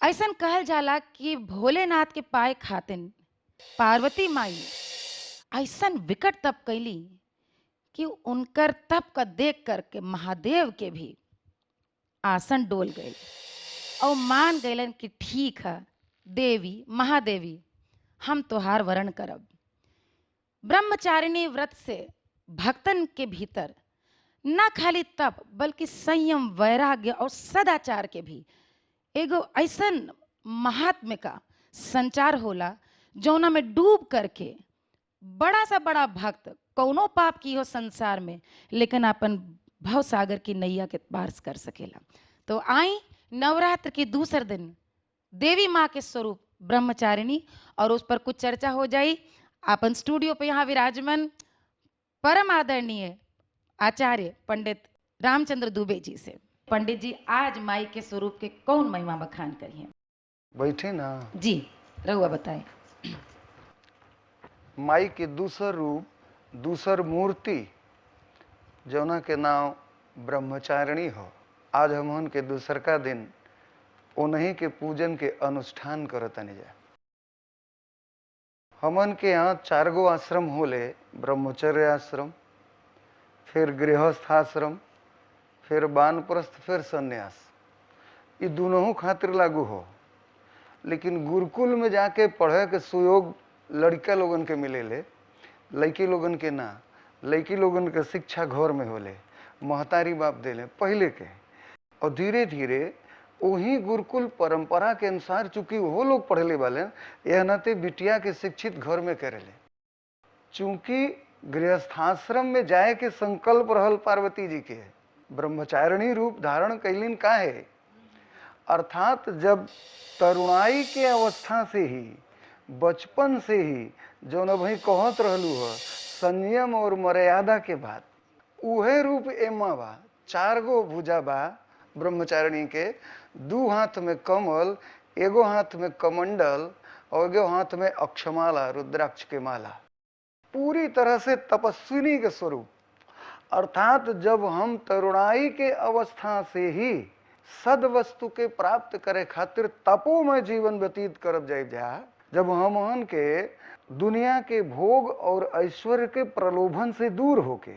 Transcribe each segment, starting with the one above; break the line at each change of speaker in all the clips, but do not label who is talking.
ऐसन कहल जाला कि भोलेनाथ के पाए खातिन पार्वती माई ऐसन विकट तप कैली कि उनकर तप का देख करके महादेव के भी आसन डोल गए और मान गए कि ठीक है देवी महादेवी हम तोहार वरण करब। ब्रह्मचारिणी व्रत से भक्तन के भीतर न खाली तप बल्कि संयम वैराग्य और सदाचार के भी एगो ऐसन महात्म्य का संचार होला जौना में डूब करके बड़ा सा बड़ा भक्त कौनो पाप की हो संसार में लेकिन अपन भव सागर की नैया के पार कर सकेला। तो आई नवरात्र के दूसरे दिन देवी माँ के स्वरूप ब्रह्मचारिणी और उस पर कुछ चर्चा हो जाई। अपन स्टूडियो पे यहाँ विराजमान परम आदरणीय आचार्य पंडित रामचंद्र दुबे जी से। पंडित जी आज माई के स्वरूप के कौन महिमा बखान करिए?
बैठे ना
जी रहुआ बताएं।
माई के दूसर रूप दूसर मूर्ति जौना के नाम ब्रह्मचारिणी हो। आज हमन के दूसर का दिन उन्हीं के पूजन के अनुष्ठान करतनी जा। हमन के यहाँ 4 गो आश्रम होले, ब्रह्मचर्य आश्रम, फिर गृहस्थ आश्रम, फिर वानप्रस्थ, फिर संन्यास। ये दोनों खातिर लागू हो, लेकिन गुरुकुल में जाके पढ़े के सुयोग लड़का लोगन के मिलेले, लड़की लोगन के ना। लड़की लोगन के शिक्षा घर में होले, महतारी बाप देले पहले के। और धीरे धीरे वही गुरुकुल परंपरा के अनुसार चूंकि वो लोग पढ़ले वाले यह नाते बिटिया के शिक्षित घर में करेले। चूंकि गृहस्थाश्रम में जाए के संकल्प रहल पार्वती जी के, ब्रह्मचारिणी रूप धारण कैलिन का है, अर्थात जब तरुणाई के अवस्था से ही, बचपन से ही जो न भाई कहत रहलू हो संयम और मर्यादा के बाद, उहे रूप एमा बा। 4 गो भुजा बा ब्रह्मचारिणी के, 2 हाथ में कमल, एगो हाथ में कमंडल और एगो हाथ में अक्षमाला रुद्राक्ष के माला। पूरी तरह से तपस्विनी के स्वरूप। अर्थात जब हम तरुणाई के अवस्था से ही सद वस्तु के प्राप्त करे खातिर तपोमय जीवन व्यतीत करब जाए जा, जब हमन के दुनिया के भोग और ऐश्वर्य के प्रलोभन से दूर होके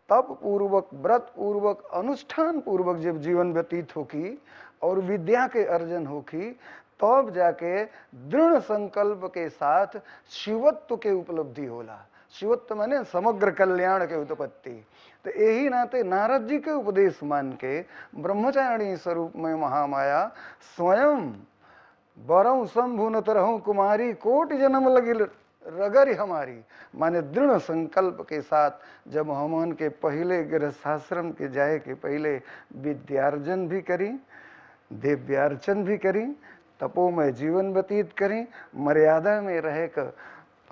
तप पूर्वक, व्रत पूर्वक, अनुष्ठान पूर्वक जब जीवन व्यतीत होकी और विद्या के अर्जन होकी, तब जाके दृढ़ संकल्प के साथ शिवत्व के उपलब्धि होला। शिवत्व माने समग्र कल्याण के उत्पत्ति। तो यही नाते नारद जी के उपदेश मान के ब्रह्मचारिणी स्वरूप में महामाया स्वयं बरऊ शंभु न तरहु कुमारी, कोटि जन्म लगिल रगरी हमारी, माने दृढ़ संकल्प के साथ जब हमन के पहले गृहस्थाश्रम के जाए के पहले विद्यार्जन भी करी, दिव्यार्चन भी करी, तपोमय जीवन व्यतीत करी, मर्यादा में रह कर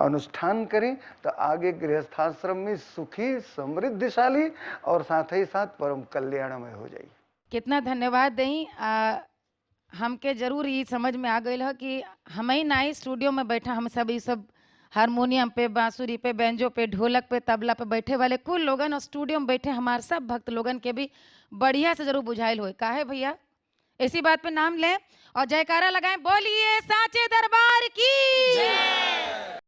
अनुष्ठान करें, तो आगे गृहस्थाश्रम में सुखी, समृद्धिशाली और साथ ही साथ परम कल्याणमय हो जाए।
कितना धन्यवाद दई। हमके जरूर ये समझ में आ गई है कि हम ही ना स्टूडियो में बैठा, हम सब ये सब हारमोनियम पे, बांसुरी पे, बैंजो पे, ढोलक पे, तबला पे बैठे वाले कुल लोगन और स्टूडियो में बैठे हमारे सब भक्त लोगन के भी बढ़िया से जरूर बुझाइल हो। काहे भैया इसी बात पे नाम लें और जयकारा लगाएं, बोलिए साचे दरबार की।